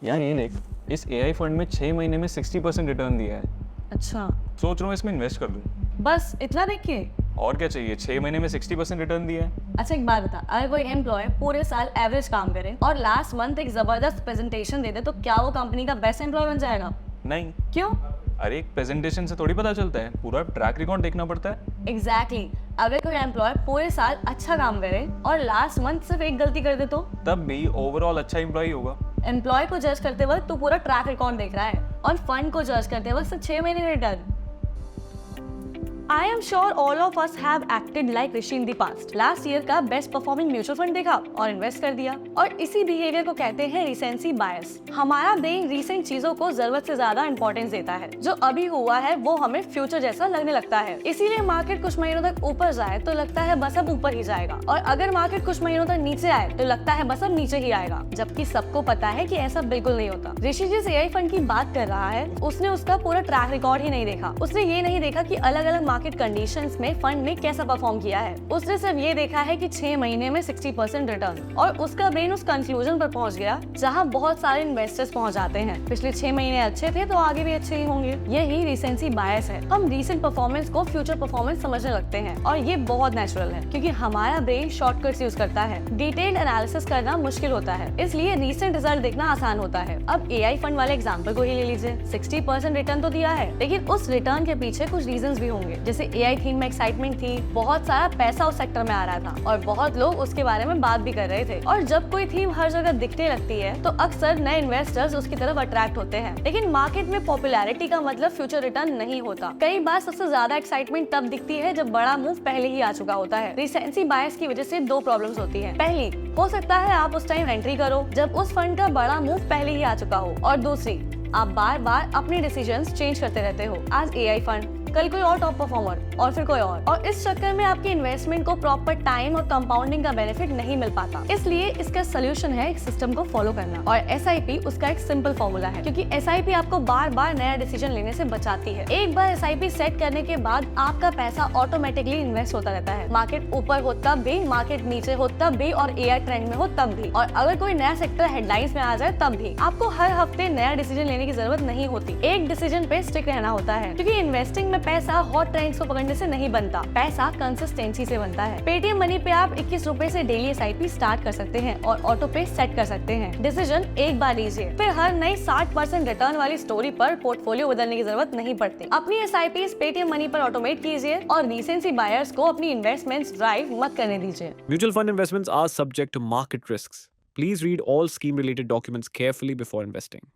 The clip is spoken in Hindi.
यार ये देख, इस एआई फंड में 6 महीने में 60% रिटर्न दिया है। अच्छा, सोच रहा हूँ इसमें इन्वेस्ट कर दूँ। बस इतना देख के? और क्या चाहिए, 6 महीने में 60% रिटर्न दिया है। अच्छा एक बात बता, अगर कोई एम्प्लॉय पूरे साल एवरेज काम करे और लास्ट मंथ एक जबरदस्त प्रेजेंटेशन दे दे तो क्या वो कंपनी का बेस्ट एम्प्लॉय बन जाएगा? नहीं, क्यों? अरे एक प्रेजेंटेशन से थोड़ी पता चलता है, पूरा ट्रैक रिकॉर्ड देखना पड़ता है। एग्जैक्टली अगर कोई एम्प्लॉय पूरे साल अच्छा काम करे और लास्ट मंथ सिर्फ एक गलती कर दे तो तब भी ओवरऑल अच्छा एम्प्लॉय होगा। एम्प्लॉय को जज करते वक्त तू पूरा ट्रैक रिकॉर्ड देख रहा है और फंड को जज करते वक्त सिर्फ 6 महीने return. I am sure all of us have acted like Rishi in the past. Last year का बेस्ट परफॉर्मिंग म्यूचुअल फंड देखा और इन्वेस्ट कर दिया और इसी बिहेवियर को कहते हैं रिसेंसी बायस। हमारा ब्रेन रीसेंट चीजों को जरूरत से ज्यादा इंपॉर्टेंस देता है। जो अभी हुआ है वो हमें फ्यूचर जैसा लगने लगता है, इसीलिए मार्केट कुछ महीनों तक ऊपर जाए तो लगता है बस अब ऊपर ही जाएगा और अगर मार्केट कुछ महीनों तक नीचे आए तो लगता है बस अब नीचे ही आएगा, जबकि सबको पता है कि ऐसा बिल्कुल नहीं होता। ऋषि जिस एआई फंड की बात कर रहा है उसने उसका पूरा ट्रैक रिकॉर्ड ही नहीं देखा। उसने ये नहीं देखा कि अलग अलग मार्केट कंडीशंस में फंड ने कैसा परफॉर्म किया है। उसने सिर्फ ये देखा है कि 6 महीने में 60% रिटर्न और उसका ब्रेन उस कंक्लूजन पर पहुंच गया जहां बहुत सारे इन्वेस्टर्स पहुंच जाते हैं। पिछले 6 महीने अच्छे थे तो आगे भी अच्छे ही होंगे। यही रिसेंसी बायस है। हम रीसेंट परफॉर्मेंस को फ्यूचर परफॉर्मेंस समझने लगते हैं और ये बहुत नेचुरल है क्योंकि हमारा ब्रेन शॉर्टकट्स यूज करता है। डिटेल्ड एनालिसिस करना मुश्किल होता है, इसलिए रीसेंट रिजल्ट देखना आसान होता है। अब एआई फंड वाले एग्जाम्पल को ही ले लीजिए। 60% रिटर्न तो दिया है, लेकिन उस रिटर्न के पीछे कुछ रीजंस भी होंगे। जैसे एआई थीम में एक्साइटमेंट थी, बहुत सारा पैसा उस सेक्टर में आ रहा था और बहुत लोग उसके बारे में बात भी कर रहे थे। और जब कोई थीम हर जगह दिखने लगती है तो अक्सर नए इन्वेस्टर्स उसकी तरफ अट्रैक्ट होते हैं। लेकिन मार्केट में पॉपुलैरिटी का मतलब फ्यूचर रिटर्न नहीं होता। कई बार सबसे ज्यादा एक्साइटमेंट तब दिखती है जब बड़ा मूव पहले ही आ चुका होता है। रिसेंसी बायस की वजह से 2 प्रॉब्लम्स होती है। पहली, हो सकता है आप उस टाइम एंट्री करो जब उस फंड का बड़ा मूव पहले ही आ चुका हो, और दूसरी, आप बार बार अपने डिसीजंस चेंज करते रहते हो। आज एआई फंड, कल कोई और टॉप परफॉर्मर और फिर कोई और इस चक्कर में आपके इन्वेस्टमेंट को प्रॉपर टाइम और कंपाउंडिंग का बेनिफिट नहीं मिल पाता। इसलिए इसका सोल्यूशन है एक सिस्टम को फॉलो करना और एसआईपी उसका एक सिंपल फॉर्मूला है, क्योंकि एसआईपी आपको बार बार नया डिसीजन लेने से बचाती है। एक बार एसआईपी सेट करने के बाद आपका पैसा ऑटोमेटिकली इन्वेस्ट होता रहता है। मार्केट ऊपर हो तब भी, मार्केट नीचे हो तब भी और एआई ट्रेंड में हो तब भी, और अगर कोई नया सेक्टर हेडलाइंस में आ जाए तब भी। आपको हर हफ्ते नया डिसीजन लेने की जरूरत नहीं होती, एक डिसीजन पे स्टिक रहना होता है, क्योंकि इन्वेस्टिंग में पैसा हॉट ट्रेंड्स को पकड़ने से नहीं बनता, पैसा कंसिस्टेंसी से बनता है। पेटीएम मनी पे आप 21 रुपए से डेली एसआईपी स्टार्ट कर सकते हैं और ऑटो पे सेट कर सकते हैं। डिसीजन एक बार लीजिए, फिर हर नई 60% रिटर्न वाली स्टोरी पर पोर्टफोलियो बदलने की जरूरत नहीं पड़ती। अपनी एसआईपी पेटीएम मनी पर ऑटोमेट कीजिए और रीसेंसी बायर्स को अपनी इन्वेस्टमेंट्स ड्राइव मत करने दीजिए। Mutual fund investments are subject to market risks. Please read all scheme related documents carefully before investing.